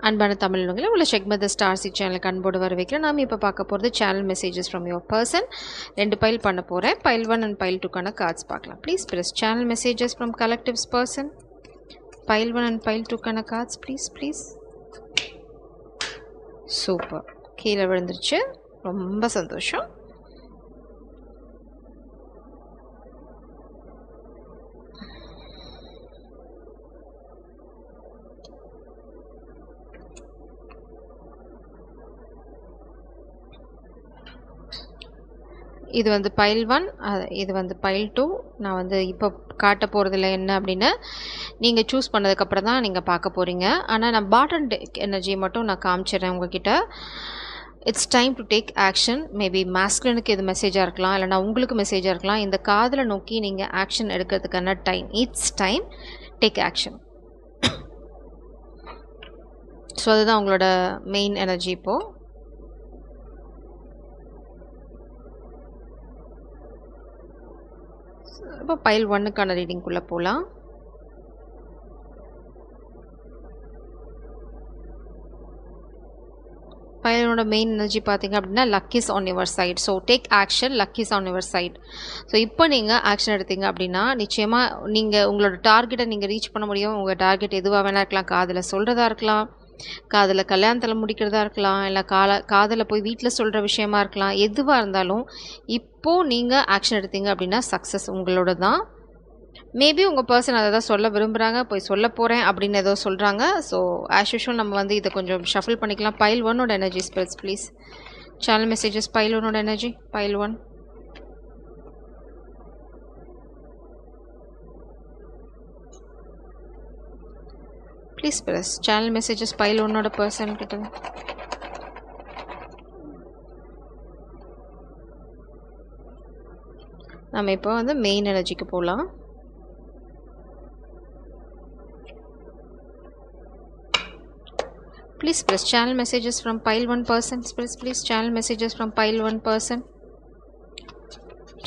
அன்பான தமிழர்களே, உள்ள செக்மெண்ட் தி ஸ்டார் சி சேனலுக்கு அன்போடு வரவேற்கிறேன். நாம் இப்போ பார்க்க போகிறது channel messages from your person. 2 pile பண்ண போகிறேன். பைல் 1 அண்ட் பைல் 2க்கான கார்ட்ஸ் பார்க்கலாம். Please press channel messages from collectives person. Pile 1 and pile 2க்கான கார்ட்ஸ் ப்ளீஸ். சூப்பர், கீழே விழுந்துருச்சு. ரொம்ப சந்தோஷம். இது வந்து பைல் 1, இது வந்து பைல் 2. நான் வந்து இப்போ காட்ட போகிறதில்ல என்ன அப்படின்னு நீங்கள் சூஸ் பண்ணதுக்கப்புறம் தான் நீங்கள் பார்க்க போகிறீங்க. ஆனால் நான் பாட்டம் டெக் எனர்ஜி மட்டும் நான் காமிச்சிடுறேன் உங்ககிட்ட. It's time to take action. Maybe மாஸ்குலினுக்கு இது மெசேஜாக இருக்கலாம், இல்லைனா உங்களுக்கு மெசேஜாக இருக்கலாம். இந்த காதலை நோக்கி நீங்கள் ஆக்ஷன் எடுக்கிறதுக்கான time. It's time take action. So அதுதான் உங்களோட மெயின் எனர்ஜி இப்போது. இப்போ பைல் 1க்கான ரீடிங்குள்ளே போகலாம். பைலனோட மெயின் எனர்ஜி பார்த்தீங்க அப்படின்னா luck is on your side. So take action, luck is on your side. So இப்போ நீங்கள் ஆக்ஷன் எடுத்தீங்க அப்படின்னா நிச்சயமாக நீங்கள் உங்களோட டார்கெட்டை நீங்கள் ரீச் பண்ண முடியும். உங்கள் டார்கெட் எதுவாக வேணா இருக்கலாம். காதில் சொல்கிறதா இருக்கலாம், காதில் கல்யாணத்தில் முடிக்கிறதா இருக்கலாம், இல்லை காதில் போய் வீட்டில் சொல்கிற விஷயமா இருக்கலாம். எதுவாக இருந்தாலும் இப்போது நீங்கள் ஆக்ஷன் எடுத்தீங்க அப்படின்னா சக்ஸஸ் உங்களோட தான். மேபி உங்கள் பர்சன் அதை தான் சொல்ல விரும்புகிறாங்க, போய் சொல்ல போகிறேன் அப்படின்னு ஏதோ சொல்கிறாங்க. ஸோ ஆஸ் யூஷுவல் நம்ம வந்து இதை கொஞ்சம் ஷஃபில் பண்ணிக்கலாம். பைல் 1ஓட energy spells please. Channel messages pile 1ஓட energy. Pile 1. Please press channel messages pile 1ஓட பர்சன் கிட்ட. நம்ம இப்போ வந்து மெயின் எனர்ஜிக்கு போகலாம். Please press channel messages from pile 1 person. Please channel messages from pile 1 person.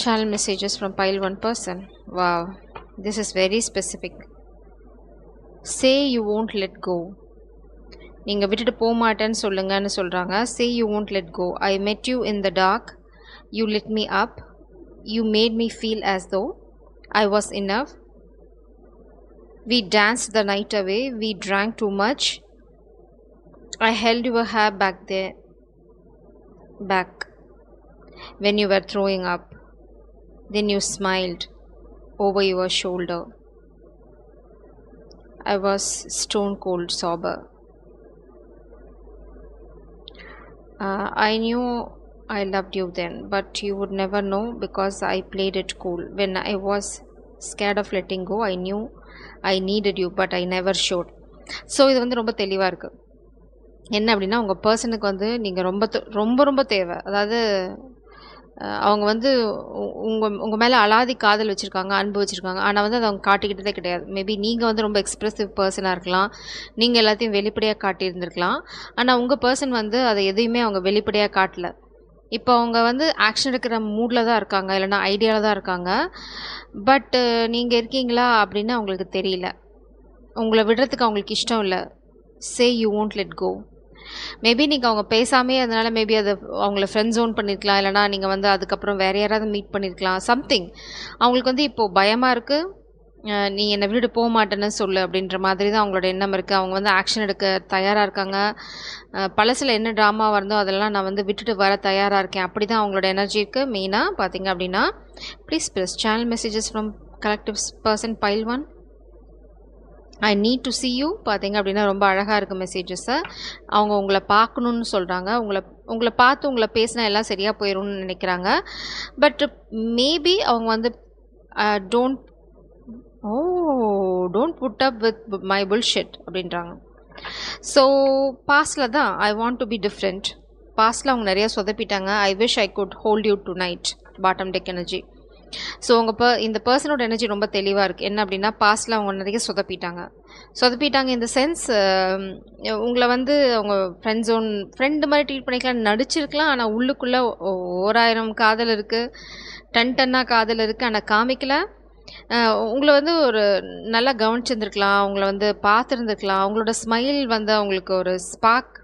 Channel messages from pile 1 person. Wow, this is very specific. Say you won't let go. நீங்கள் விட்டுட்டு போக மாட்டேன்னு சொல்லுங்கன்னு சொல்கிறாங்க. Say you won't let go. I met you in the dark. You lit me up. You made me feel as though I was enough. We danced the night away. We drank too much. I held your hair back when you were throwing up. Then you smiled over your shoulder. I was stone cold sober. I knew I loved you then, but you would never know because I played it cool. When I was scared of letting go, I knew I needed you, but I never showed. So இது வந்து ரொம்ப தெளிவாக இருக்குது. என்ன அப்படின்னா உங்கள் பர்சனுக்கு வந்து நீங்கள் ரொம்ப ரொம்ப தேவை. அதாவது அவங்க வந்து உங்கள் மேலே அலாதி காதல் வச்சுருக்காங்க, அன்பு வச்சுருக்காங்க. ஆனால் வந்து அதை அவங்க காட்டிக்கிட்டதே கிடையாது. மேபி நீங்கள் வந்து ரொம்ப எக்ஸ்ப்ரெசிவ் பர்சனாக இருக்கலாம், நீங்கள் எல்லாத்தையும் வெளிப்படையாக காட்டியிருந்துருக்கலாம். ஆனால் உங்கள் பர்சன் வந்து அதை எதையுமே அவங்க வெளிப்படையாக காட்டலை. இப்போ அவங்க வந்து ஆக்ஷன் எடுக்கிற மூடில் தான் இருக்காங்க, இல்லைனா ஐடியாவில் தான் இருக்காங்க. பட் நீங்கள் இருக்கீங்களா அப்படின்னு அவங்களுக்கு தெரியல. உங்களை விடுறதுக்கு அவங்களுக்கு இஷ்டம் இல்லை. Say you won't let go. Maybe நீங்கள் அவங்க பேசாமே அதனால் மேபி அதை அவங்கள ஃப்ரெண்ட் ஜோன் பண்ணியிருக்கலாம், இல்லைனா நீங்கள் வந்து அதுக்கப்புறம் வேறு யாராவது மீட் பண்ணியிருக்கலாம். சம்திங் அவங்களுக்கு வந்து இப்போது பயமாக இருக்குது. நீ என்னை விட்டுட்டு போக மாட்டேன்னு சொல்லு அப்படின்ற மாதிரி தான் அவங்களோட எண்ணம் இருக்குது. அவங்க வந்து ஆக்ஷன் எடுக்க தயாராக இருக்காங்க. பழசில் என்ன ட்ராமாவாக இருந்தோ அதெல்லாம் நான் வந்து விட்டுட்டு வர தயாராக இருக்கேன். அப்படி தான் அவங்களோட எனர்ஜி இருக்குது. மெயினாக பார்த்தீங்க அப்படின்னா please plus channel messages from collectives person pile 1. I need to see you. பார்த்தீங்க அப்படின்னா ரொம்ப அழகாக இருக்குது மெசேஜஸை. அவங்க உங்களை பார்க்கணுன்னு சொல்கிறாங்க. உங்களை பார்த்து உங்களை பேசினா எல்லாம் சரியாக போயிடும்னு நினைக்கிறாங்க. பட் மேபி அவங்க வந்து don't put up with my bullshit அப்படின்றாங்க. ஸோ பாஸ்டில் தான் I want to be different. பாஸ்டில் அவங்க நிறையா சொதப்பிட்டாங்க. I wish I could hold you tonight. Bottom deck energy. So இந்த பர்சனோட எனர்ஜி ரொம்ப தெளிவாக இருக்குது. என்ன அப்படின்னா பாஸ்டில் அவங்க நிறைய சொதப்பிட்டாங்க இந்த சென்ஸ். உங்களை வந்து அவங்க ஃப்ரெண்டு மாதிரி ட்ரீட் பண்ணிக்கலாம், நடிச்சிருக்கலாம். ஆனால் உள்ளுக்குள்ளே 1000 காதல் இருக்குது, டன்னாக காதல் இருக்குது. ஆனால் காமிக்கல. உங்கள வந்து ஒரு நல்லா கவனிச்சிருந்துருக்கலாம். உங்கள வந்து பார்த்துருந்துருக்கலாம். அவங்களோட ஸ்மைல் வந்து அவங்களுக்கு ஒரு ஸ்பார்க்.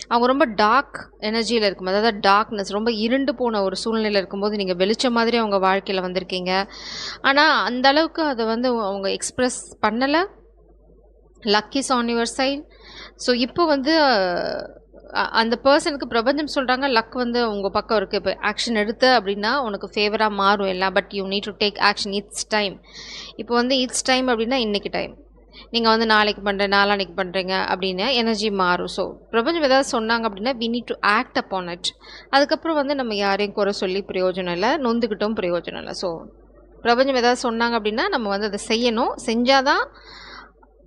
அவங்க ரொம்ப டார்க் எனர்ஜியில இருக்கும். அதாவது டார்க்னஸ் ரொம்ப இருண்டு போன ஒரு சூழ்நிலையில இருக்கும்போது, நீங்க வெளிச்சம் மாதிரி அவங்க வாழ்க்கையில வந்திருக்கீங்க. ஆனா, அந்த அளவுக்கு அத வந்து அவங்க எக்ஸ்பிரஸ் பண்ணல. Luck is on your side. So இப்போ வந்து அந்த பெர்சனுக்கு பிரபஞ்சம் சொல்றாங்க, லக் வந்து உங்க பக்கம் இருக்கு. இப்போ ஆக்ஷன் எடுத்த அப்படின்னா, உனக்கு ஃபேவரா மாறும் எல்லாம். But you need to take action. It's time. இப்போ வந்து இட்ஸ் டைம் அப்படின்னா, இன்னைக்கு டைம். நீங்க வந்து நாளைக்கு பண்றேன், நாளான்னைக்கு பண்றீங்க அப்படின்னு எனர்ஜி மாறும். ஸோ பிரபஞ்சம் ஏதாவது சொன்னாங்க அப்படின்னா, we need to act upon it. அதுக்கப்புறம் வந்து நம்ம யாரையும் குறை சொல்லி பிரயோஜனம் இல்லை, நொந்துக்கிட்டும் பிரயோஜனம் இல்லை. ஸோ பிரபஞ்சம் ஏதாவது சொன்னாங்க அப்படின்னா, நம்ம வந்து அதை செய்யணும். செஞ்சாதான்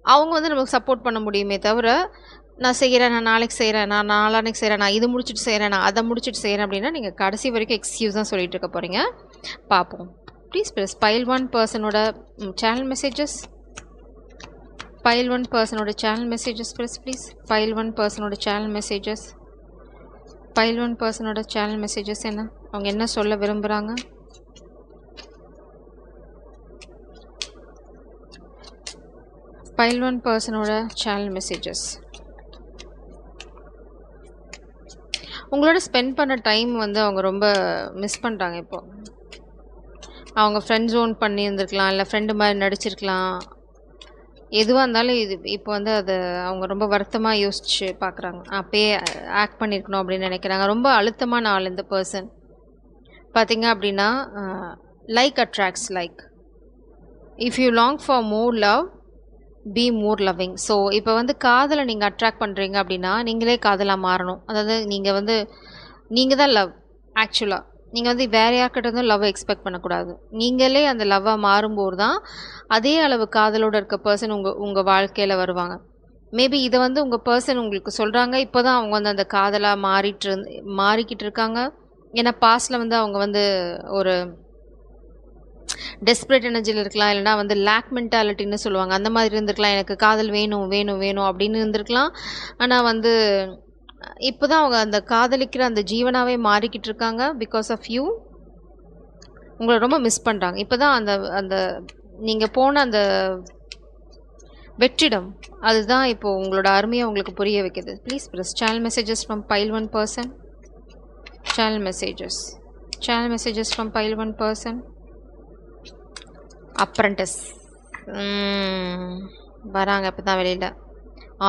அவங்க வந்து நமக்கு சப்போர்ட் பண்ண முடியுமே தவிர, நான் செய்கிறேன், நான் நாளைக்கு செய்கிறேன், நான் நாளான்னைக்கு செய்கிறேன், நான் இது முடிச்சுட்டு செய்கிறேன், நான் அதை முடிச்சுட்டு செய்கிறேன் அப்படின்னா, நீங்கள் கடைசி வரைக்கும் எக்ஸ்கியூஸ் தான் சொல்லிட்டு இருக்க போகிறீங்க. பார்ப்போம். ப்ளீஸ் ப்ளஸ் பைல் ஒன் பர்சனோட சேனல் மெசேஜஸ். பைல் ஒன் பர்சனோட channel messages please. Pile one பர்சனோட சேனல் மெசேஜஸ். பைல் ஒன் பர்சனோட சேனல் மெசேஜஸ் என்ன? அவங்க என்ன சொல்ல விரும்புகிறாங்க? பைல் ஒன் பர்சனோட சேனல் மெசேஜஸ். உங்களோட ஸ்பெண்ட் பண்ண டைம் வந்து அவங்க ரொம்ப மிஸ் பண்ணுறாங்க இப்போ. அவங்க ஃப்ரெண்ட் ஜோன் பண்ணியிருந்துருக்கலாம், இல்லை ஃப்ரெண்டு மாதிரி நடிச்சிருக்கலாம். எதுவாக இருந்தாலும் இது இப்போ வந்து அதை அவங்க ரொம்ப வருத்தமாக யோசிச்சு பார்க்குறாங்க. அப்பயே ஆக்ட் பண்ணியிருக்கணும் அப்படின்னு நினைக்கிறாங்க. ரொம்ப அழுத்தமான ஆள் இந்த பர்சன். பார்த்தீங்க அப்படின்னா, like attracts like. If you long for more love, be more loving. So இப்போ வந்து காதலை நீங்கள் அட்ராக்ட் பண்ணுறீங்க அப்படின்னா, நீங்களே காதலாக மாறணும். அதாவது நீங்கள் தான் லவ். ஆக்சுவலாக நீங்கள் வந்து வேறு யார்கிட்ட இருந்தும் லவ் எக்ஸ்பெக்ட் பண்ணக்கூடாது. நீங்களே அந்த லவ்வாக மாறும்போது தான் அதே அளவு காதலோடு இருக்க பர்சன் உங்கள் வாழ்க்கையில் வருவாங்க. மேபி இதை வந்து உங்கள் பர்சன் உங்களுக்கு சொல்கிறாங்க. இப்போ தான் அவங்க வந்து அந்த காதலாக மாறிக்கிட்டு இருக்காங்க. ஏன்னா பாஸ்டில் வந்து அவங்க வந்து ஒரு டெஸ்பரேட் எனர்ஜியில் இருக்கலாம், இல்லைனா வந்து லேக் மென்டாலிட்டின்னு சொல்லுவாங்க, அந்த மாதிரி இருந்திருக்கலாம். எனக்கு காதல் வேணும் வேணும் வேணும் அப்படின்னு இருந்திருக்கலாம். ஆனால் வந்து இப்போ தான் அவங்க அந்த காதலிக்கிற அந்த ஜீவனாகவே மாறிக்கிட்டு இருக்காங்க. பிகாஸ் ஆஃப் யூ உங்களை ரொம்ப மிஸ் பண்ணுறாங்க. இப்போ தான் அந்த அந்த நீங்கள் போன அந்த வெற்றிடம் அதுதான் இப்போது உங்களோட அருமையை உங்களுக்கு புரிய வைக்குது. Please press channel messages from file one person. Channel messages from file one person. Apprentice வராங்க இப்போ தான் வெளியில்.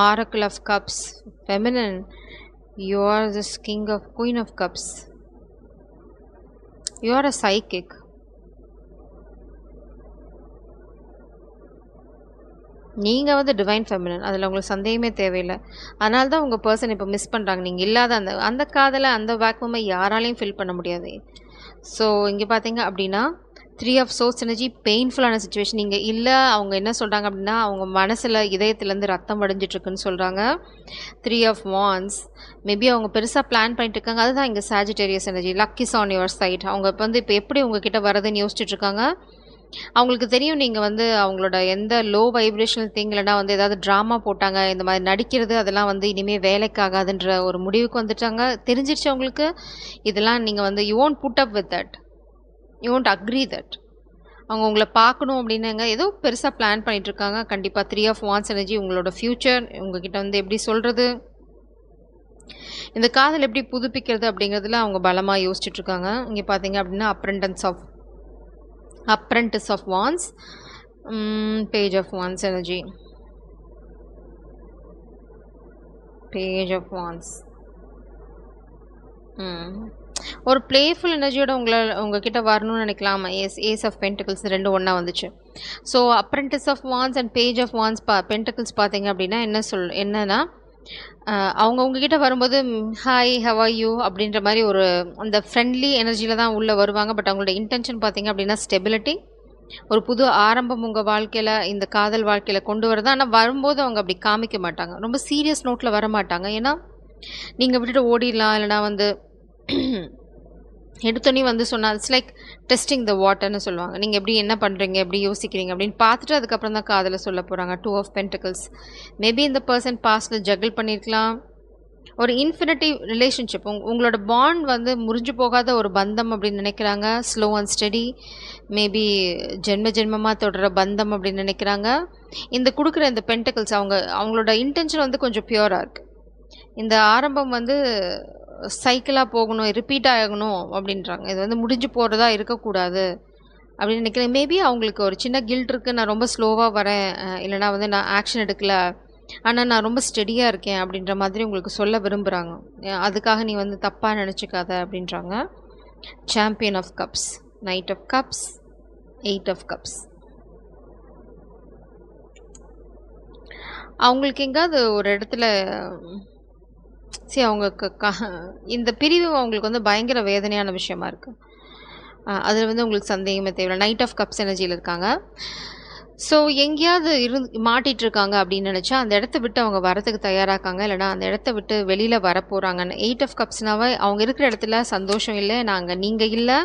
Oracle of cups feminine. You are this king of queen of cups. You are a psychic. நீங்கள் வந்து divine feminine, அதில் உங்களுக்கு சந்தேகமே தேவையில்லை. அதனால தான் உங்கள் பர்சன் இப்போ மிஸ் பண்ணுறாங்க. நீங்கள் இல்லாத அந்த காதலை, அந்த வேக்குவமை யாராலையும் ஃபில் பண்ண முடியாது. ஸோ இங்கே பார்த்தீங்க அப்படின்னா, 3 ஆஃப் சோர்ஸ் எனர்ஜி, பெயின்ஃபுல்லான சுச்சுவேஷன். நீங்கள் இல்லை, அவங்க என்ன சொல்கிறாங்க அப்படின்னா, அவங்க மனசில் இதயத்துலேருந்து ரத்தம் வடிஞ்சிட்ருக்குன்னு சொல்கிறாங்க. 3 ஆஃப் வான்ஸ், மேபி அவங்க பெருசாக பிளான் பண்ணிட்டு இருக்காங்க. அதுதான் இங்கே Sagittarius energy. Luck is on your side. அவங்க இப்போ வந்து இப்போ எப்படி உங்ககிட்ட வரதுன்னு யோசிச்சுட்ருக்காங்க. அவங்களுக்கு தெரியும் நீங்கள் வந்து அவங்களோட எந்த லோ வைப்ரேஷனல் திங், இல்லைனா வந்து ஏதாவது ட்ராமா போட்டாங்க, இந்த மாதிரி நடிக்கிறது, அதெல்லாம் வந்து இனிமேல் வேலைக்காகாதுன்ற ஒரு முடிவுக்கு வந்துட்டாங்க. தெரிஞ்சிருச்சு அவங்களுக்கு. இதெல்லாம் நீங்கள் வந்து you won't put up with that, you won't agree that. அவங்க உங்களை பார்க்கணும் அப்படின்னாங்க ஏதோ பெருசாக பிளான் பண்ணிகிட்ருக்காங்க. கண்டிப்பாக 3 ஆஃப் வான்ஸ் எனர்ஜி உங்களோட ஃப்யூச்சர் உங்ககிட்ட வந்து எப்படி சொல்கிறது, இந்த காதல் எப்படி புதுப்பிக்கிறது அப்படிங்கிறதுல அவங்க பலமாக யோசிச்சுட்ருக்காங்க. இங்கே பார்த்தீங்க அப்படின்னா apprentice of wands, page of wands energy, page of wands. ஒரு பிளேஃபுல் எனர்ஜியோட உங்ககிட்ட வரணும்னு நினைக்கலாம். ஏஸ் ஆஃப் பென்டிகல்ஸ் ரெண்டும் ஒன்றா வந்துச்சு. So apprentice of wands and page of wands pentacles பார்த்தீங்க அப்படின்னா என்னன்னா அவங்க உங்ககிட்ட வரும்போது ஹாய் ஹவ் ஆர் யூ அப்படின்ற மாதிரி ஒரு அந்த ஃப்ரெண்ட்லி எனர்ஜியில் தான் உள்ளே வருவாங்க. பட் அவங்களோட இன்டென்ஷன் பார்த்தீங்க அப்படின்னா ஸ்டெபிலிட்டி, ஒரு புது ஆரம்பம் உங்கள் வாழ்க்கையில், இந்த காதல் வாழ்க்கையில் கொண்டு வரது. ஆனால் வரும்போது அவங்க அப்படி காமிக்க மாட்டாங்க, ரொம்ப சீரியஸ் நோட்டில் வர மாட்டாங்க. ஏன்னா நீங்கள் விட்டுட்டு ஓடிடலாம், இல்லைனா வந்து எடுத்தோன்னே வந்து சொன்னால் இட்ஸ் லைக் டெஸ்டிங் த வாட்டர்னு சொல்லுவாங்க. நீங்கள் எப்படி என்ன பண்ணுறீங்க, எப்படி யோசிக்கிறீங்க அப்படின்னு பார்த்துட்டு அதுக்கப்புறம் தான் காதலை சொல்ல போகிறாங்க. 2 ஆஃப் பென்டிகல்ஸ், மேபி இந்த பர்சன் பாஸ்டில் ஜகிள் பண்ணியிருக்கலாம், ஒரு இன்ஃபினிட்டி ரிலேஷன்ஷிப். உங்களோட பாண்ட் வந்து முறிஞ்சு போகாத ஒரு பந்தம் அப்படின்னு நினைக்கிறாங்க. Slow and steady. மேபி ஜென்ம ஜென்மமாக தொடர பந்தம் அப்படின்னு நினைக்கிறாங்க. இந்த கொடுக்குற இந்த பென்டக்கிள்ஸ் அவங்களோட இன்டென்ஷன் வந்து கொஞ்சம் பியூராக இருக்குது. இந்த ஆரம்பம் வந்து சைக்கிளாக போகணும், ரிப்பீட் ஆகணும் அப்படின்றாங்க. இது வந்து முடிஞ்சு போகிறதா இருக்கக்கூடாது அப்படின்னு நினைக்கிறேன். மேபி அவங்களுக்கு ஒரு சின்ன கில்ட் இருக்குது, நான் ரொம்ப ஸ்லோவாக வரேன், இல்லைனா வந்து நான் ஆக்ஷன் எடுக்கல, ஆனால் நான் ரொம்ப ஸ்டெடியாக இருக்கேன் அப்படின்ற மாதிரி உங்களுக்கு சொல்ல விரும்புகிறாங்க. அதுக்காக நீ வந்து தப்பாக நினச்சிக்காத அப்படின்றாங்க. Champion of cups, knight of cups, 8 of cups. அவங்களுக்கு எங்காவது ஒரு இடத்துல சரி அவங்க இந்த பிரிவு அவங்களுக்கு வந்து பயங்கர வேதனையான விஷயமா இருக்குது. அதில் வந்து உங்களுக்கு சந்தேகமே தேவையில்லை. நைட் ஆஃப் கப்ஸ் எனர்ஜியில் இருக்காங்க. ஸோ எங்கேயாவது மாட்டிகிட்டு இருக்காங்க அப்படின்னு நினச்சா அந்த இடத்த விட்டு அவங்க வரத்துக்கு தயாராக்காங்க, இல்லைனா அந்த இடத்த விட்டு வெளியில் வர போகிறாங்கன்னு. 8 ஆஃப் கப்ஸ்னாவே அவங்க இருக்கிற இடத்துல சந்தோஷம் இல்லை, நீங்கள் இல்லை.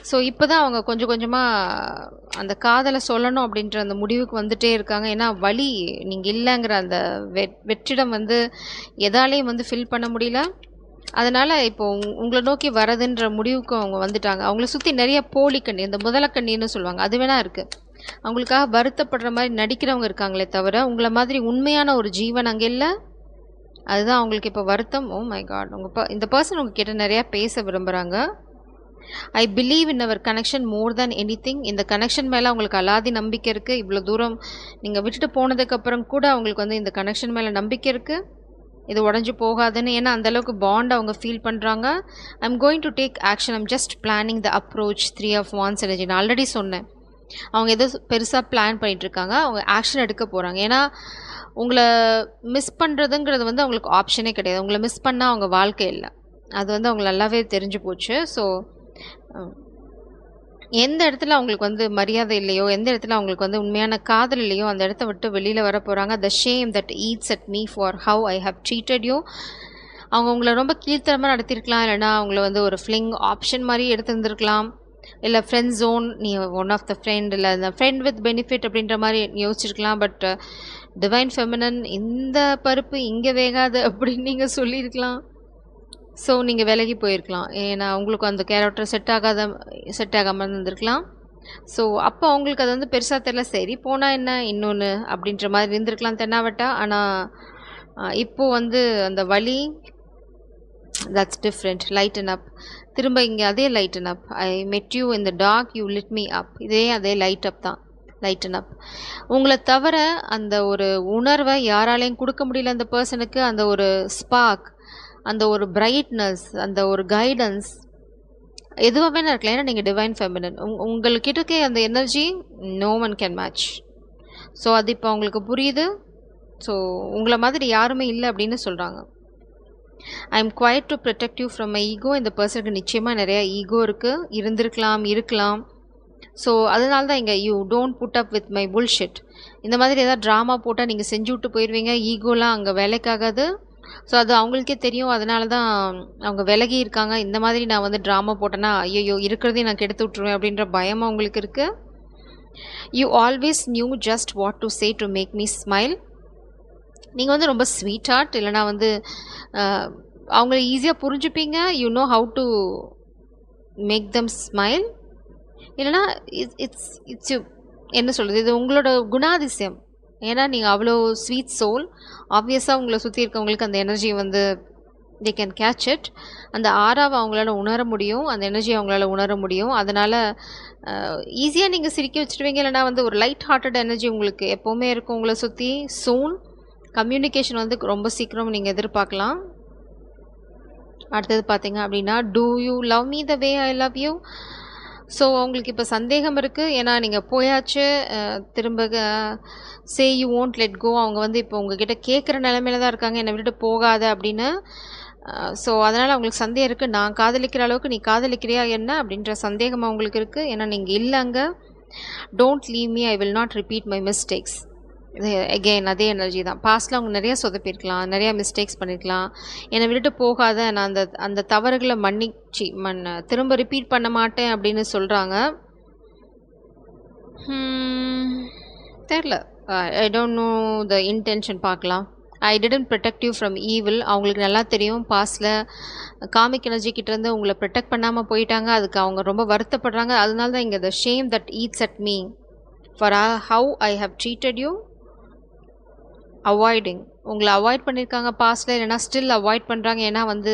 ஸோ இப்போ தான் அவங்க கொஞ்சம் கொஞ்சமாக அந்த காதலை சொல்லணும் அப்படின்ற அந்த முடிவுக்கு வந்துட்டே இருக்காங்க. ஏன்னா வலி நீங்கள் இல்லைங்கிற அந்த வெற்றிடம் வந்து எதாலேயும் வந்து ஃபில் பண்ண முடியல. அதனால் இப்போது உங்களை நோக்கி வரதுன்ற முடிவுக்கு அவங்க வந்துட்டாங்க. அவங்கள சுற்றி நிறைய போலி கண்ணீர், இந்த முதலக்கண்ணீர்னு சொல்லுவாங்க, அது வேணா இருக்குது. அவங்களுக்காக வருத்தப்படுற மாதிரி நடிக்கிறவங்க இருக்காங்களே தவிர உங்களை மாதிரி உண்மையான ஒரு ஜீவன் அங்கே இல்லை. அதுதான் அவங்களுக்கு இப்போ வருத்தம். ஓ மை காட், இந்த பர்சன் உங்ககிட்ட நிறையா பேச விரும்புகிறாங்க. I believe in our connection more than anything. இந்த கனெக்ஷன் மேலே அவங்களுக்கு அலாதி நம்பிக்கை இருக்குது. இவ்வளோ தூரம் நீங்கள் விட்டுட்டு போனதுக்கப்புறம் கூட அவங்களுக்கு வந்து இந்த கனெக்ஷன் மேலே நம்பிக்கை இருக்குது, இது உடஞ்சி போகாதுன்னு. ஏன்னா அந்தளவுக்கு பாண்ட் அவங்க ஃபீல் பண்ணுறாங்க. I'm going to take action, I'm just planning the approach. 3 of wands energy. நான் ஆல்ரெடி சொன்னேன், அவங்க ஏதோ பெருசாக பிளான் பண்ணிகிட்ருக்காங்க, அவங்க ஆக்ஷன் எடுக்க போகிறாங்க. ஏன்னா உங்களை மிஸ் பண்ணுறதுங்கிறது வந்து அவங்களுக்கு ஆப்ஷனே கிடையாது. உங்களை மிஸ் பண்ணால் அவங்க வாழ்க்கை இல்லை, அது வந்து அவங்க நல்லாவே தெரிஞ்சு போச்சு. ஸோ எந்த இடத்துல அவங்களுக்கு வந்து மரியாதை இல்லையோ, எந்த இடத்துல அவங்களுக்கு வந்து உண்மையான காதல் இல்லையோ, அந்த இடத்த விட்டு வெளியில் வர போகிறாங்க. The shame that eats at me for how I have treated you. அவங்க உங்களை ரொம்ப கீழ்த்தரமாக நடத்திருக்கலாம், இல்லைனா அவங்கள வந்து ஒரு ஃப்ளிங் ஆப்ஷன் மாதிரி எடுத்துருந்துருக்கலாம், இல்லை ஃப்ரெண்ட் ஜோன், நீ ஒன் ஆஃப் த ஃப்ரெண்ட், இல்லை அந்த ஃப்ரெண்ட் வித் பெனிஃபிட் அப்படின்ற மாதிரி யோசிச்சிருக்கலாம். பட் டிவைன் ஃபெமினன், இந்த பருப்பு இங்கே வேகாது அப்படின்னு நீங்கள் சொல்லியிருக்கலாம். ஸோ நீங்கள் விலகி போயிருக்கலாம், ஏன்னா உங்களுக்கு அந்த கேரக்டர் செட் ஆகாமல் இருந்திருக்கலாம். ஸோ அப்போ அவங்களுக்கு அது வந்து பெருசாக தெரியல, சரி போனால் என்ன இன்னொன்று அப்படின்ற மாதிரி இருந்திருக்கலாம் தென்னாவட்டா. ஆனால் இப்போது வந்து அந்த வலி, தட்ஸ் டிஃப்ரெண்ட். லைட்டன் அப். திரும்ப இங்கே அதே lighten up. I met you in the dark, you lit me up. அதே லைட் அப் தான், லைட்டன் அப். உங்களை தவிர அந்த ஒரு உணர்வை யாராலையும் கொடுக்க முடியல அந்த பர்சனுக்கு. அந்த ஒரு ஸ்பார்க், அந்த ஒரு பிரைட்னஸ், அந்த ஒரு கைடன்ஸ், எதுவாகவே இருக்கலாம். ஏன்னா நீங்கள் டிவைன் ஃபெமினன், உங்கள்கிட்டக்கே அந்த energy no one can match. So அது இப்போ அவங்களுக்கு புரியுது. ஸோ உங்களை மாதிரி யாருமே இல்லை அப்படின்னு சொல்கிறாங்க. I am quite to protect you from my ego. இந்த பர்சனுக்கு நிச்சயமாக நிறையா ஈகோ இருக்குது, இருக்கலாம். ஸோ அதனால தான் இங்கே you don't put up with my bullshit. இந்த மாதிரி ஏதாவது ட்ராமா போட்டால் நீங்கள் செஞ்சு விட்டு போயிடுவீங்க. ஈகோலாம் அங்கே வேலைக்காகாது. ஸோ அது அவங்களுக்கே தெரியும், அதனால தான் அவங்க விலகி இருக்காங்க. இந்த மாதிரி நான் வந்து ட்ராமா போட்டேன்னா ஐயோ இருக்கிறதையும் நான் கெடுத்து விட்ருவேன் அப்படின்ற பயம் அவங்களுக்கு இருக்குது. You always knew just what to say to make me smile. நீங்கள் வந்து ரொம்ப ஸ்வீட் ஹார்ட், இல்லைனா வந்து அவங்கள ஈஸியாக புரிஞ்சுப்பீங்க. You know how to make them smile. இல்லைனா இட்ஸ் என்ன சொல்கிறது, இது உங்களோட குணாதிசயம். ஏன்னா நீங்கள் அவ்வளோ ஸ்வீட் சோல். ஆப்வியஸாக உங்களை சுற்றி இருக்கவங்களுக்கு அந்த எனர்ஜி வந்து தே கேன் கேட்ச் இட். அந்த ஆறாவை அவங்களால உணர முடியும், அந்த எனர்ஜி அவங்களால உணர முடியும். அதனால் ஈஸியாக நீங்கள் சிரிக்க வச்சுருவீங்க. இல்லைனா வந்து ஒரு லைட் ஹார்ட்டட் எனர்ஜி உங்களுக்கு எப்போவுமே இருக்கும் உங்களை சுற்றி. சூன் கம்யூனிகேஷன் வந்து ரொம்ப சீக்கிரம் நீங்கள் எதிர்பார்க்கலாம். அடுத்தது பார்த்தீங்க அப்படின்னா, do you love me the way I love you. So அவங்களுக்கு இப்போ சந்தேகம் இருக்குது. ஏன்னா நீங்கள் போயாச்சு, திரும்ப say you won't let go. அவங்க வந்து இப்போ உங்ககிட்ட கேட்குற நிலமையில தான் இருக்காங்க, என்னை விட்டுட்டு போகாத அப்படின்னு. ஸோ அதனால் அவங்களுக்கு சந்தேகம் இருக்குது, நான் காதலிக்கிற அளவுக்கு நீ காதலிக்கிறியா என்ன அப்படின்ற சந்தேகம் அவங்களுக்கு இருக்குது. ஏன்னா நீங்கள் இல்லைங்க. Don't leave me, I will not repeat my mistakes. இது அகெயின் அதே எனர்ஜி தான். பாஸ்ட்டில் அவங்க நிறையா சொதப்பிருக்கலாம், நிறையா மிஸ்டேக்ஸ் பண்ணியிருக்கலாம். என்னை விட்டுட்டு போகாத, நான் அந்த தவறுகளை திரும்ப ரிப்பீட் பண்ண மாட்டேன் அப்படின்னு சொல்கிறாங்க. தெரில, I don't know the intention. பார்க்கலாம். I didn't protect you from evil. அவங்களுக்கு நல்லா தெரியும் பாஸ்டில் காமிக் எனர்ஜி கிட்டேருந்து உங்களை ப்ரொடெக்ட் பண்ணாமல் போயிட்டாங்க. அதுக்கு அவங்க ரொம்ப வருத்தப்படுறாங்க. அதனால தான் இங்கே the shame that eats at me for how I have treated you avoiding. உங்களை அவாய்ட் பண்ணியிருக்காங்க பாஸ்டில், இல்லைனா ஸ்டில் அவாய்ட் பண்ணுறாங்க. ஏன்னா வந்து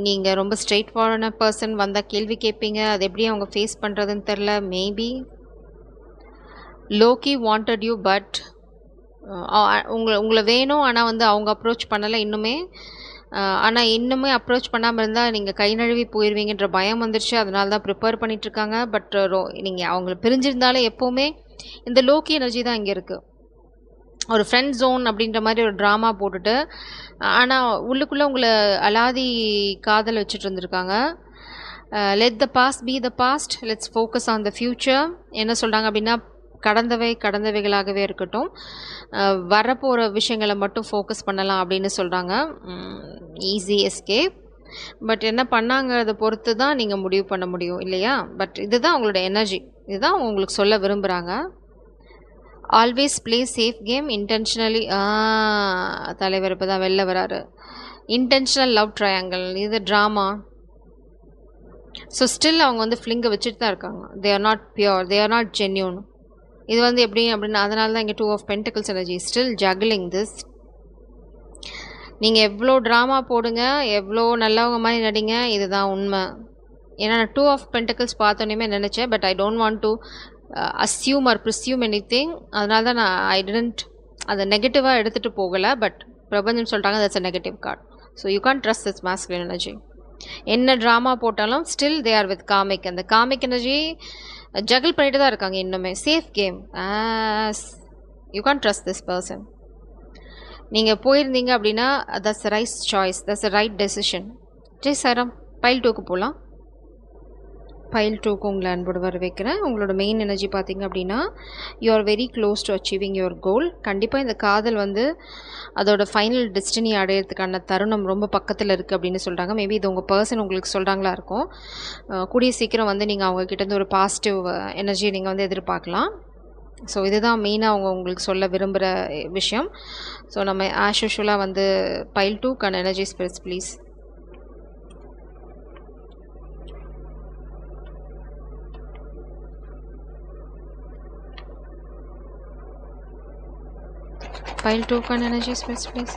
நீங்கள் ரொம்ப ஸ்ட்ரெயிட் ஃபார்வர்டான பர்சன், வந்தால் கேள்வி கேட்பீங்க. அது எப்படி அவங்க ஃபேஸ் பண்ணுறதுன்னு தெரில. Maybe lowkey wanted you but உங்களை வேணும், ஆனால் வந்து அவங்க அப்ரோச் பண்ணலை இன்னுமே. ஆனால் இன்னுமே அப்ரோச் பண்ணாமல் இருந்தால் நீங்கள் கை நழுவி போயிடுவீங்கன்ற பயம் வந்துருச்சு. அதனால தான் ப்ரிப்பேர் பண்ணிகிட்ருக்காங்க. பட் நீங்கள் அவங்கள பிரிஞ்சிருந்தாலே எப்போவுமே இந்த லோக்கி எனர்ஜி தான் இங்கே இருக்குது. ஒரு ஃப்ரெண்ட் ஜோன் அப்படின்ற மாதிரி ஒரு ட்ராமா போட்டுட்டு, ஆனால் உள்ளுக்குள்ளே உங்களை அலாதி காதல் வச்சுட்டு இருந்திருக்காங்க. Let the past be the past, let's focus on the future. என்ன சொல்கிறாங்க அப்படின்னா, கடந்தவைகளாகவே இருக்கட்டும், வரப்போகிற விஷயங்களை மட்டும் ஃபோக்கஸ் பண்ணலாம் அப்படின்னு சொல்கிறாங்க. Easy escape. பட் என்ன பண்ணாங்கிறத பொறுத்து தான் நீங்கள் முடிவு பண்ண முடியும் இல்லையா? பட் இதுதான் உங்களோட எனர்ஜி, இதுதான் உங்களுக்கு சொல்ல விரும்புகிறாங்க. Always play safe game intentionally. தலைவர் இப்போ தான் வெளில வராரு. இன்டென்ஷனல் லவ் ட்ரையாங்கிள், இது ட்ராமா. ஸோ ஸ்டில் அவங்க வந்து ஃப்ளிங்கை வச்சுட்டு தான் இருக்காங்க. They are not pure, they are not genuine. இது வந்து எப்படி அப்படின்னா, அதனால தான் இங்கே 2 of Pentacles energy still juggling this. நீங்கள் எவ்வளோ ட்ராமா போடுங்க, எவ்வளோ நல்லவங்க மாதிரி நடிங்க, இதுதான் உண்மை. ஏன்னா நான் 2 of Pentacles பார்த்தோன்னே நினச்சேன், but I don't want to assume or presume anything. அதனால தான் நான் ஐ டிடன்ட் அதை நெகட்டிவாக எடுத்துகிட்டு போகலை. பட் பிரபஞ்சம் சொல்கிறாங்க that's a negative card. So you can't trust this masculine energy. என்ன ட்ராமா போட்டாலும் still they are with comic. அந்த காமிக் எனர்ஜி ஜகிள் பண்ணிட்டு தான் இருக்காங்க இன்னுமே. Safe game. You can't trust this person. நீங்கள் போயிருந்தீங்க அப்படின்னா that's the right choice, that's the right decision. Jai சாரம். பைல் 2க்கு போகலாம். பைல் 2க்கு உங்களை அன்போடு வர வைக்கிறேன். உங்களோட மெயின் எனர்ஜி பார்த்தீங்க அப்படின்னா, you are very close to achieving your goal. கண்டிப்பாக இந்த காதல் வந்து அதோட ஃபைனல் டெஸ்டினி அடையிறதுக்கான தருணம் ரொம்ப பக்கத்தில் இருக்குது அப்படின்னு சொல்கிறாங்க. மேபி இது உங்கள் பர்சன் உங்களுக்கு சொல்கிறாங்களா இருக்கும். கூடிய சீக்கிரம் வந்து நீங்கள் அவங்கக்கிட்டேருந்து ஒரு பாசிட்டிவ் எனர்ஜியை நீங்கள் வந்து எதிர்பார்க்கலாம். ஸோ இதுதான் மெயினாக அவங்க உங்களுக்கு சொல்ல விரும்புகிற விஷயம். ஸோ நம்ம ஆஸ் யூஷுவலாக வந்து பைல் 2க்கான energy spirits please. Pile 2 can energy space please.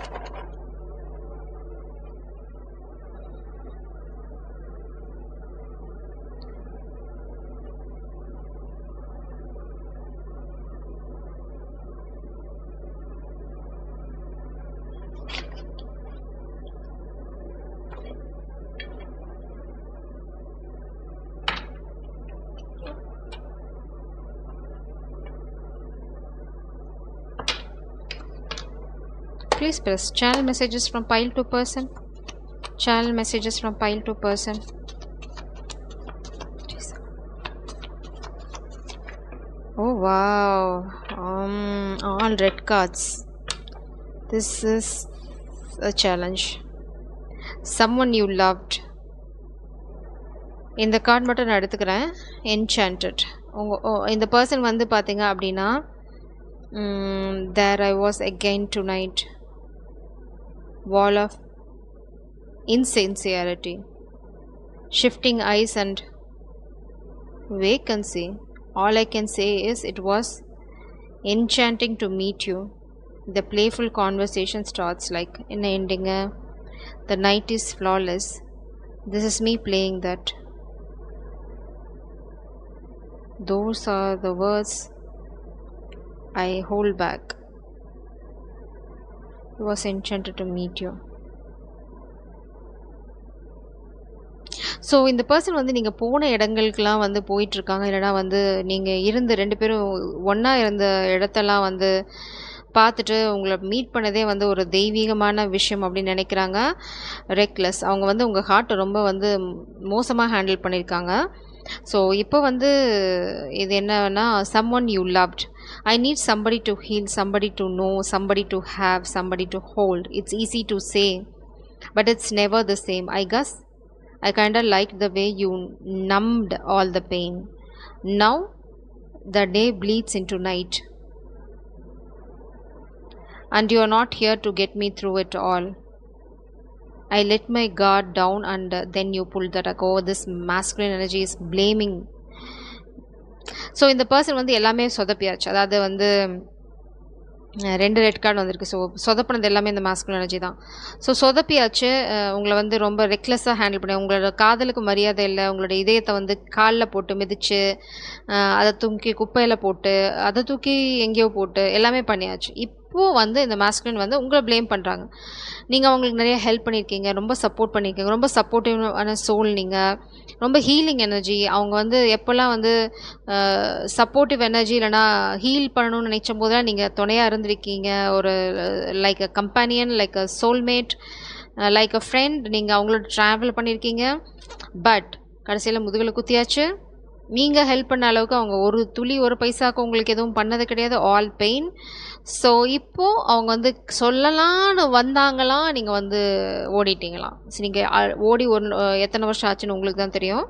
Please press channel messages from pile 2 person. Channel messages from pile 2 person. Oh wow, all red cards. This is a challenge. Someone you loved. இந்த card மட்டும் நான் எடுத்துக்கிறேன். Enchanted. இந்த person வந்து பார்த்தீங்க அப்படின்னா, there I was again tonight. Wall of insincerity, shifting eyes and vacancy. All I can say is it was enchanting to meet you. The playful conversation starts like in ending. The night is flawless. This is me playing that. Those are the words I hold back. It was enchanted to meet you. So இந்த person வந்து நீங்கள் போன இடங்களுக்கெலாம் வந்து போயிட்டுருக்காங்க. இல்லைனா வந்து நீங்கள் இருந்த 2 பேரும் ஒன்றா இருந்த இடத்தெல்லாம் வந்து பார்த்துட்டு உங்களை மீட் பண்ணதே வந்து ஒரு தெய்வீகமான விஷயம் அப்படின்னு நினைக்கிறாங்க. ரெக்லெஸ். அவங்க வந்து உங்கள் ஹார்ட்டை ரொம்ப வந்து மோசமாக ஹேண்டில் பண்ணியிருக்காங்க. ஸோ இப்போ வந்து இது என்னன்னா, someone you loved. I need somebody to heal, somebody to know, somebody to have, somebody to hold. It's easy to say, but it's never the same. I guess I kind of liked the way you numbed all the pain. Now the day bleeds into night. and you are not here to get me through it all. I let my guard down and then you pulled that up. Oh, this masculine energy is blaming. So இந்த person வந்து எல்லாமே சொதப்பியாச்சு. அதாவது வந்து 2 red card வந்திருக்கு. So சொதப்பினது எல்லாமே இந்த muscular energy தான். So சொதப்பியாச்சு. உங்களை வந்து ரொம்ப ரெக்லெஸ்ஸாக ஹேண்டில் பண்ணி உங்களோட காதலுக்கு மரியாதை இல்லை. உங்களோட இதயத்தை வந்து காலில் போட்டு மிதித்து அதை தூக்கி குப்பையில் போட்டு அதை தூக்கி எங்கேயோ போட்டு எல்லாமே பண்ணியாச்சு. இப்போது வந்து இந்த மாஸ்குலின் வந்து உங்களை ப்ளேம் பண்ணுறாங்க. நீங்கள் அவங்களுக்கு நிறைய ஹெல்ப் பண்ணியிருக்கீங்க, ரொம்ப சப்போர்ட் பண்ணியிருக்கீங்க, ரொம்ப சப்போர்ட்டிவான சோல் நீங்கள், ரொம்ப ஹீலிங் எனர்ஜி. அவங்க வந்து எப்போல்லாம் வந்து சப்போர்ட்டிவ் எனர்ஜி இல்லைனா ஹீல் பண்ணணும்னு நினைச்ச போதெல்லாம் நீங்கள் துணையாக இருந்திருக்கீங்க. ஒரு like a companion, like a soulmate, like a friend. நீங்கள் அவங்களோட ட்ராவல் பண்ணியிருக்கீங்க. பட் கடைசியில் முதுகில் குத்தியாச்சு. நீங்கள் ஹெல்ப் பண்ண அளவுக்கு அவங்க ஒரு துளி ஒரு பைசாவுக்கு உங்களுக்கு எதுவும் பண்ணது கிடையாது. All pain. ஸோ இப்போது அவங்க வந்து சொல்லலான்னு வந்தாங்களாம், நீங்கள் வந்து ஓடிட்டீங்களாம். சரி, நீங்கள் ஓடி எத்தனை வருஷம் ஆச்சுன்னு உங்களுக்கு தான் தெரியும்.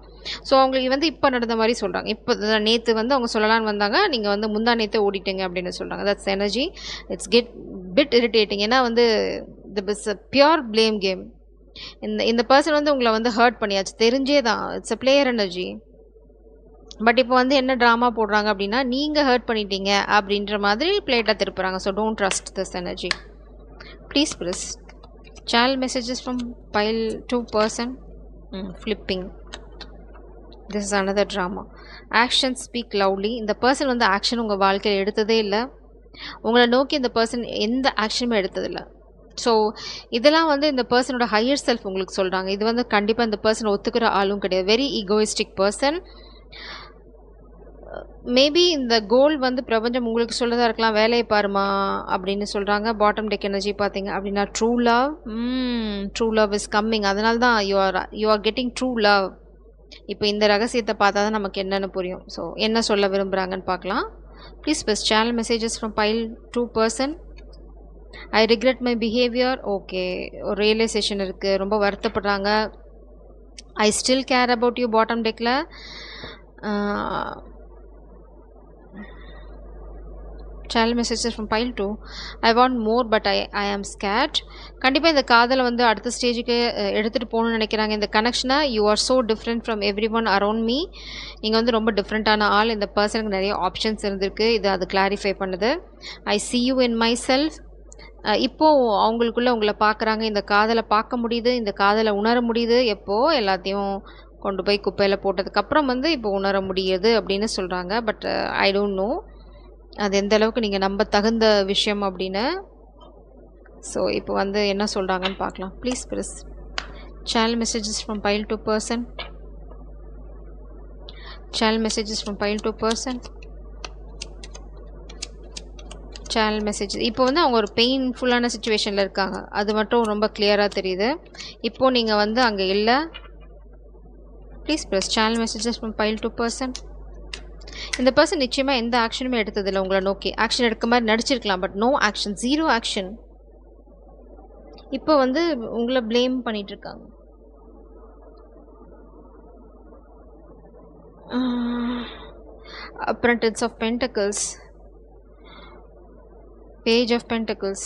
ஸோ அவங்களுக்கு வந்து இப்போ நடந்த மாதிரி சொல்கிறாங்க. இப்போ நேற்று வந்து அவங்க சொல்லலான்னு வந்தாங்க, நீங்கள் வந்து முந்தா நேற்று ஓடிட்டீங்க அப்படின்னு சொல்கிறாங்க. That's energy. It's bit irritating. ஏன்னா வந்து it's a pure blame game. இந்த பர்சன் வந்து உங்களை வந்து ஹர்ட் பண்ணியாச்சு, தெரிஞ்சே தான். It's a player energy. But இப்போ வந்து என்ன ட்ராமா போடுறாங்க அப்படின்னா, நீங்கள் ஹர்ட் பண்ணிட்டீங்க அப்படின்ற மாதிரி பிளேட்டாக திருப்புறாங்க. So don't trust this energy. Please please channel messages from pile 2 person. Flipping. This is another drama. Action speak loudly. இந்த பர்சன் வந்து ஆக்ஷன் உங்கள் வாழ்க்கையில் எடுத்ததே இல்லை. உங்களை நோக்கி இந்த பர்சன் எந்த ஆக்ஷனுமே எடுத்ததில்லை. ஸோ இதெல்லாம் வந்து இந்த பர்சனோட ஹையர் செல்ஃப் உங்களுக்கு சொல்கிறாங்க. இது வந்து கண்டிப்பாக இந்த பர்சன் ஒத்துக்கிற ஆளும் கிடையாது. Very egoistic person. மேபி இந்த கோல் வந்து பிரபஞ்சம் உங்களுக்கு சொல்லதாக இருக்கலாம். வேலையை பாருமா அப்படின்னு சொல்கிறாங்க. பாட்டம் டெக் எனர்ஜி பார்த்தீங்க அப்படின்னா ட்ரூ லவ் இஸ் கம்மிங். அதனால தான் you are getting true love. இப்போ இந்த ரகசியத்தை பார்த்தா தான் நமக்கு என்னென்னு புரியும். ஸோ என்ன சொல்ல விரும்புகிறாங்கன்னு பார்க்கலாம். Please plus channel messages from pile 2 person. I regret my behaviour. Okay, ஒரு ரியலைசேஷன் இருக்குது, ரொம்ப வருத்தப்படுறாங்க. I still care about you bottom டெக்கில். Channel messages from pile 2. I want more but I am scared. கண்டிப்பாக இந்த காதலை வந்து அடுத்த ஸ்டேஜுக்கு எடுத்துகிட்டு போகணுன்னு நினைக்கிறாங்க. இந்த கனெக்ஷனை you are so different from everyone around me. நீங்கள் வந்து ரொம்ப டிஃப்ரெண்ட்டான ஆள். இந்த பர்சனுக்கு நிறைய ஆப்ஷன்ஸ் இருந்திருக்கு. இது அது கிளாரிஃபை பண்ணுது. I see you in myself. இப்போது அவங்களுக்குள்ளே உங்களை பார்க்குறாங்க. இந்த காதலை பார்க்க முடியுது, இந்த காதலை உணர முடியுது. எப்போது எல்லாத்தையும் கொண்டு போய் குப்பையில் போட்டதுக்கப்புறம் வந்து இப்போ உணர முடியுது அப்படின்னு சொல்கிறாங்க. பட் ஐ டோன்ட் நோ அது எந்த அளவுக்கு நீங்கள் நம்ப தகுந்த விஷயம் அப்படின்னு. ஸோ இப்போ வந்து என்ன சொல்கிறாங்கன்னு பார்க்கலாம். Please please channel messages from pile 2 person. Channel messages from pile 2 person. Channel messages. இப்போ வந்து அவங்க ஒரு பெயின்ஃபுல்லான சுச்சுவேஷனில் இருக்காங்க. அது மட்டும் ரொம்ப கிளியராக தெரியுது. இப்போது நீங்கள் வந்து அங்கே இல்லை. Please plus channel messages from pile 2 person. இந்த பர்சன் நிச்சயமாக எந்த ஆக்ஷனுமே எடுத்ததில்லை. உங்களை நோக்கி ஆக்ஷன் எடுக்க மாதிரி நடிச்சிருக்கலாம். But no action, 0 action. இப்போ வந்து உங்களை ப்ளேம் பண்ணிட்டு இருக்காங்க. Apprentice of Pentacles, Page of Pentacles.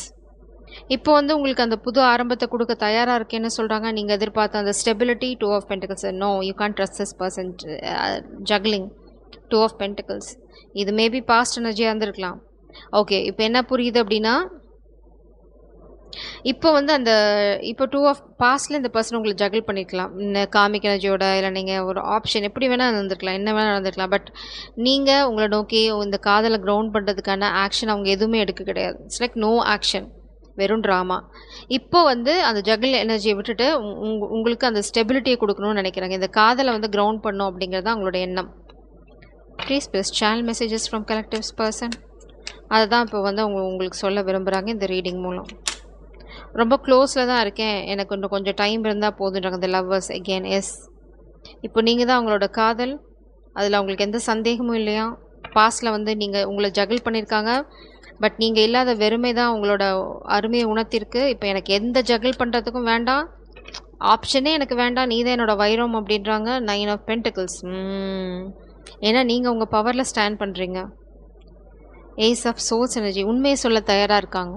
இப்போ வந்து உங்களுக்கு அந்த புது ஆரம்பத்தை கொடுக்க தயாராக இருக்கேன்னு சொல்கிறாங்க. நீங்கள் எதிர்பார்த்த அந்த stability. 2 of Pentacles. No, you can't trust this person. Juggling. 2 of Pentacles. இது மேபி பாஸ்ட் எனர்ஜியாக இருந்திருக்கலாம். ஓகே, இப்போ என்ன புரியுது அப்படின்னா, இப்போ வந்து அந்த இப்போ 2 of பாஸ்டில் இந்த பர்சன் உங்களுக்கு ஜகிள் பண்ணியிருக்கலாம். காமிக் எனர்ஜியோட, இல்லை நீங்கள் ஒரு ஆப்ஷன் எப்படி வேணால் நடந்திருக்கலாம், என்ன வேணால் நடந்திருக்கலாம். பட் நீங்கள் உங்களை நோக்கி இந்த காதலை கிரவுண்ட் பண்ணுறதுக்கான ஆக்ஷன் அவங்க எதுவுமே எடுக்க கிடையாது. இட்ஸ் லைக் நோ ஆக்ஷன், வெறும் ட்ராமா. இப்போ வந்து அந்த ஜகிள் எனர்ஜியை விட்டுட்டு உங்களுக்கு அந்த ஸ்டெபிலிட்டியை கொடுக்கணும்னு நினைக்கிறாங்க. இந்த காதலை வந்து கிரவுண்ட் பண்ணணும் அப்படிங்கிறது தான் அவங்களோட எண்ணம். Please plus channel messages from collectives person. அதை தான் இப்போ வந்து உங்களுக்கு சொல்ல விரும்புகிறாங்க இந்த ரீடிங் மூலம். ரொம்ப க்ளோஸில் தான் இருக்கேன், எனக்கு இன்னும் கொஞ்சம் டைம் இருந்தால் போதுன்றாங்க இந்த லவ்வர்ஸ். அகெயின் எஸ், இப்போ நீங்கள் தான் அவங்களோட காதல். அதில் அவங்களுக்கு எந்த சந்தேகமும் இல்லையா. பாஸ்டில் வந்து உங்களை ஜகிள் பண்ணியிருக்காங்க. பட் நீங்கள் இல்லாத வெறுமை தான் உங்களோட அருமையை உணர்த்திருக்கு. இப்போ எனக்கு எந்த ஜகிள் பண்ணுறதுக்கும் வேண்டாம், ஆப்ஷனே எனக்கு வேண்டாம், நீ தான் என்னோடய வைரம் அப்படின்றாங்க. 9 of Pentacles. ஏன்னா நீங்கள் உங்கள் பவரில் ஸ்டாண்ட் பண்ணுறீங்க. Ace of souls energy. உண்மையை சொல்ல தயாராக இருக்காங்க.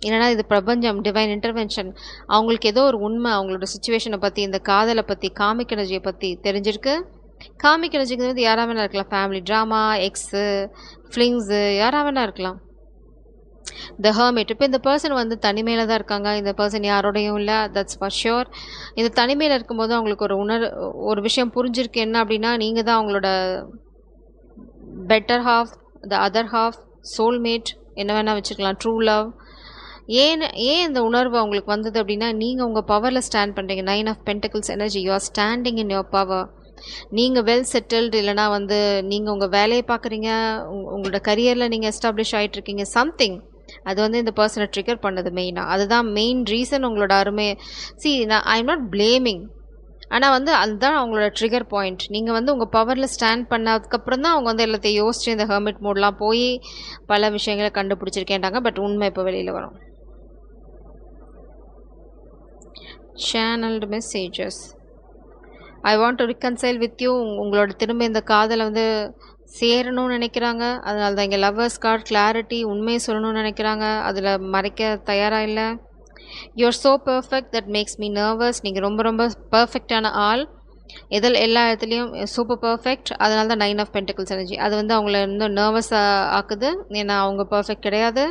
என்னன்னா இது பிரபஞ்சம், டிவைன் இன்டர்வென்ஷன். அவங்களுக்கு ஏதோ ஒரு உண்மை அவங்களோட சுச்சுவேஷனை பற்றி, இந்த காதலை பற்றி, காமிக் எனர்ஜியை பற்றி தெரிஞ்சிருக்கு. காமிக் எனர்ஜிக்கு வந்து யாராக வேணா இருக்கலாம், ஃபேமிலி ட்ராமா, எக்ஸு, ஃப்ளிங்ஸு, யாராக வேணா இருக்கலாம். த ஹர்மிட், இப்போ இந்த பர்சன் வந்து தனிமையில் தான் இருக்காங்க, இந்த பர்சன் யாரோடையும் இல்லை, தட்ஸ் ஃபார் ஷியோர். இந்த தனிமையில் இருக்கும்போது அவங்களுக்கு ஒரு விஷயம் புரிஞ்சிருக்கு, என்ன அப்படின்னா நீங்கள் தான் அவங்களோட better half, the other half, soulmate, என்ன வேணால் வச்சுக்கலாம், ட்ரூ லவ். ஏன் இந்த உணர்வு அவங்களுக்கு வந்தது அப்படின்னா, நீங்கள் உங்கள் பவரில் ஸ்டாண்ட் பண்ணுறீங்க. 9 of pentacles energy, you are standing in your power. நீங்கள் வெல் செட்டில்டு, இல்லைனா வந்து நீங்கள் உங்கள் வேலையை பார்க்குறீங்க, உங்களோட கரியரில் நீங்கள் எஸ்டாப்ளிஷ் ஆகிட்ருக்கீங்க, சம்திங். அது வந்து இந்த பர்சனை ட்ரிகர் பண்ணது மெயினாக. அதுதான் மெயின் ரீசன் உங்களோட அருமை. ஐ எம் நாட் பிளேமிங், ஆனால் வந்து அதுதான் அவங்களோட ட்ரிகர் பாயிண்ட். நீங்கள் வந்து உங்கள் பவரில் ஸ்டாண்ட் பண்ணதுக்கப்புறம் தான் அவங்க வந்து எல்லாத்தையும் யோசிச்சு இந்த ஹெர்மிட் மோட்லாம் போய் பல விஷயங்களை கண்டுபிடிச்சிருக்கேன்ட்டாங்க. பட் உண்மை இப்போ வெளியில் வரும். Channelled messages, I want to reconcile with you. உங்களோட திரும்ப இந்த காதலை வந்து சேரணும்னு நினைக்கிறாங்க. அதனால தான் இங்கே லவ்வர்ஸ் கார்டு, கிளாரிட்டி, உண்மையை சொல்லணும்னு நினைக்கிறாங்க, அதில் மறைக்க தயாராக இல்லை. You're so perfect that makes me nervous. நீங்கள் ரொம்ப ரொம்ப பர்ஃபெக்டான ஆள், எல்லா இடத்துலையும் சூப்பர் பர்ஃபெக்ட். அதனால தான் 9 ஆஃப் பென்டக்கிள்ஸ் எனர்ஜி அது வந்து அவங்கள இன்னும் நர்வஸ் ஆக்குது. ஏன்னா அவங்க பர்ஃபெக்ட் கிடையாது.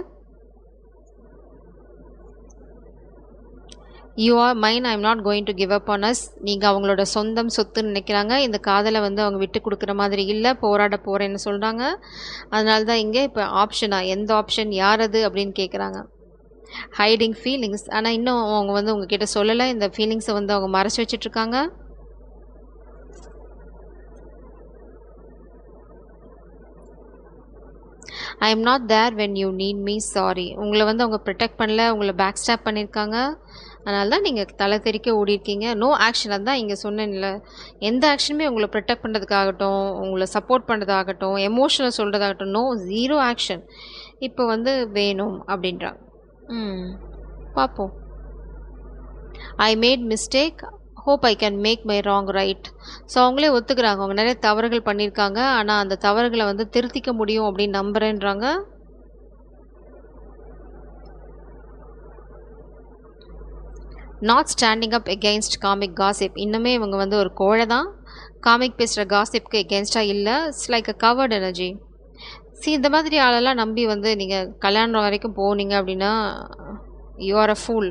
You are mine, I am not going to give up on us. நீங்கள் அவங்களோட சொந்தம் சொத்துன்னு நினைக்கிறாங்க. இந்த காதலை வந்து அவங்க விட்டு கொடுக்குற மாதிரி இல்லை, போராட போகிறேன்னு சொல்கிறாங்க. அதனால தான் இங்கே இப்போ ஆப்ஷனாக எந்த ஆப்ஷன், யார் அது அப்படின்னு கேட்குறாங்க. ஹைடிங் ஃபீலிங்ஸ், ஆனால் இன்னும் அவங்க வந்து உங்ககிட்ட சொல்லலை. இந்த ஃபீலிங்ஸை வந்து அவங்க மறைச்சி வச்சிட்ருக்காங்க. I am not there when you need me, sorry. உங்களை வந்து அவங்க ப்ரொடெக்ட் பண்ணல, உங்களை பேக் ஸ்டாப் பண்ணியிருக்காங்க. அதனால தான் நீங்கள் தலை தெறிக்க ஓடிருக்கீங்க. நோ ஆக்ஷன், அதுதான் இங்கே சொன்னேன்ல. எந்த ஆக்ஷனுமே உங்களை ப்ரொடெக்ட் பண்ணுறதுக்காகட்டும், உங்களை சப்போர்ட் பண்ணுறதாகட்டும், எமோஷனல் சொல்கிறதாகட்டும், நோ, ஜீரோ ஆக்ஷன் இப்போ வந்து வேணும் அப்படின்றாங்க. பார்ப்போம். I made mistake, hope I can make my wrong right. So அவங்களே ஒத்துக்கிறாங்க, அவங்க நிறைய தவறுகள் பண்ணியிருக்காங்க, ஆனால் அந்த தவறுகளை வந்து திருத்திக்க முடியும் அப்படின்னு நம்புகிறேன்றாங்க. Not standing up against comic gossip. இன்னுமே இவங்க வந்து ஒரு கோழை தான், காமிக் பேசுகிற காசிப்க்கு எகெயின்ஸ்டாக இல்லை. It's like a covert energy. இந்த மாதிரி ஆளெல்லாம் நம்பி வந்து நீங்கள் கல்யாணம் வரைக்கும் போனீங்க அப்படின்னா யூ ஆர் அ ஃபூல்.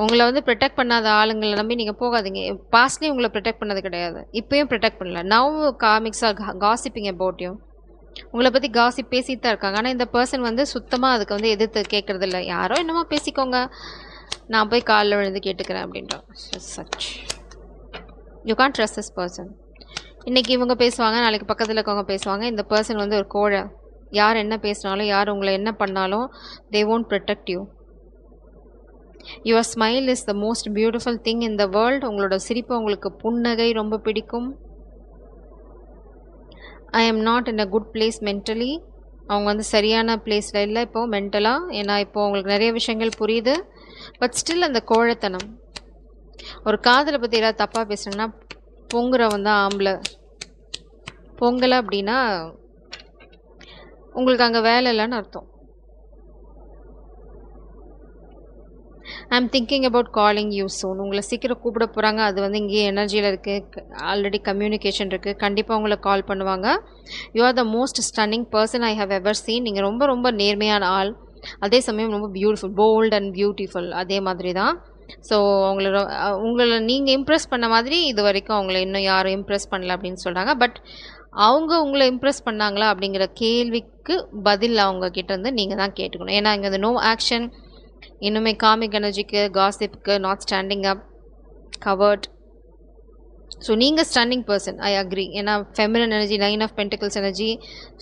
உங்களை வந்து ப்ரொடெக்ட் பண்ணாத ஆளுங்களை நம்பி நீங்கள் போகாதீங்க. பாஸ்ட்லேயும் உங்களை ப்ரொடெக்ட் பண்ணது கிடையாது, இப்போயும் ப்ரொடெக்ட் பண்ணல. நவ் காமிக்ஸாக காசிப்பிங் அபவுட் யூ, உங்களை பற்றி காசிப் பேசிட்டு தான் இருக்காங்க. ஆனால் இந்த பர்சன் வந்து சுத்தமாக அதுக்கு வந்து எதிர்த்து கேட்குறதில்ல. யாரோ என்னமோ பேசிக்கோங்க, நான் போய் காலில் விழுந்து கேட்டுக்கிறேன் அப்படின்றோம். Such you can't trust this person. இன்றைக்கி இவங்க பேசுவாங்க, நாளைக்கு பக்கத்தில் இருக்கவங்க பேசுவாங்க. இந்த பர்சன் வந்து ஒரு கோழை. யார் என்ன பேசினாலும், யார் உங்களை என்ன பண்ணாலும் தே won't protect you. Your smile is the most beautiful thing in the world. உங்களோட சிரிப்பு, உங்களுக்கு புன்னகை ரொம்ப பிடிக்கும். I am not in a good place mentally. அவங்க வந்து சரியான பிளேஸில் இல்லை இப்போது மென்டலாக. ஏன்னா இப்போது உங்களுக்கு நிறைய விஷயங்கள் புரியுது. பட் ஸ்டில் அந்த கோழைத்தனம். ஒரு காதலை பற்றி ஏதாவது தப்பாக பேசுகிறாங்கன்னா பொங்குறவன் தான் ஆம்பளை. பொங்கலை அப்படின்னா உங்களுக்கு அங்கே வேலை இல்லைன்னு அர்த்தம். I am thinking about calling you soon. உங்களை சீக்கிரம் கூப்பிட போகிறாங்க. அது வந்து இங்கேயே எனர்ஜியில் இருக்குது, ஆல்ரெடி கம்யூனிகேஷன் இருக்குது. கண்டிப்பாக உங்களை கால் பண்ணுவாங்க. You are the most stunning person I have ever seen. நீங்கள் ரொம்ப ரொம்ப நேர்மையான ஆள், அதே சமயம் ரொம்ப பியூட்டிஃபுல், போல்ட் அண்ட் பியூட்டிஃபுல், அதே மாதிரி தான். ஸோ உங்களை நீங்கள் இம்ப்ரெஸ் பண்ண மாதிரி இது வரைக்கும் அவங்கள இன்னும் யாரும் இம்ப்ரெஸ் பண்ணல அப்படின்னு சொல்கிறாங்க. பட் அவங்க உங்களை இம்ப்ரெஸ் பண்ணாங்களா அப்படிங்கிற கேள்விக்கு பதில் அவங்க கிட்டேருந்து நீங்கள் தான் கேட்டுக்கணும். ஏன்னா இங்கே அந்த நோ ஆக்ஷன், இன்னுமே காமிக் எனர்ஜிக்கு, காசிப்புக்கு, not standing up, covert. So நீங்கள் ஸ்டன்னிங் பர்சன், ஐ அக்ரி. ஏன்னா feminine energy, 9 of pentacles energy,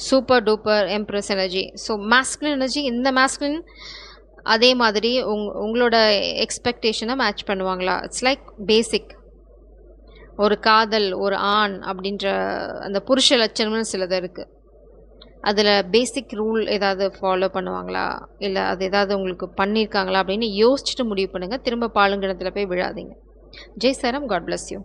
super duper empress energy. So masculine energy, இந்த மாஸ்குலின் அதே மாதிரி உங்களோட எக்ஸ்பெக்டேஷனை மேட்ச் பண்ணுவாங்களா? It's like basic. ஒரு காதல், ஒரு ஆண் அப்படின்ற அந்த புருஷ லட்சணம்னு சிலது இருக்குது. அதில் பேசிக் ரூல் ஏதாவது ஃபாலோ பண்ணுவாங்களா, இல்லை அது ஏதாவது உங்களுக்கு பண்ணியிருக்காங்களா அப்படின்னு யோசிச்சுட்டு முடிவு பண்ணுங்கள். திரும்ப பாலுங்கிணத்துல போய் விழாதீங்க. ஜெய் சாரம், காட் பிளஸ் யூ.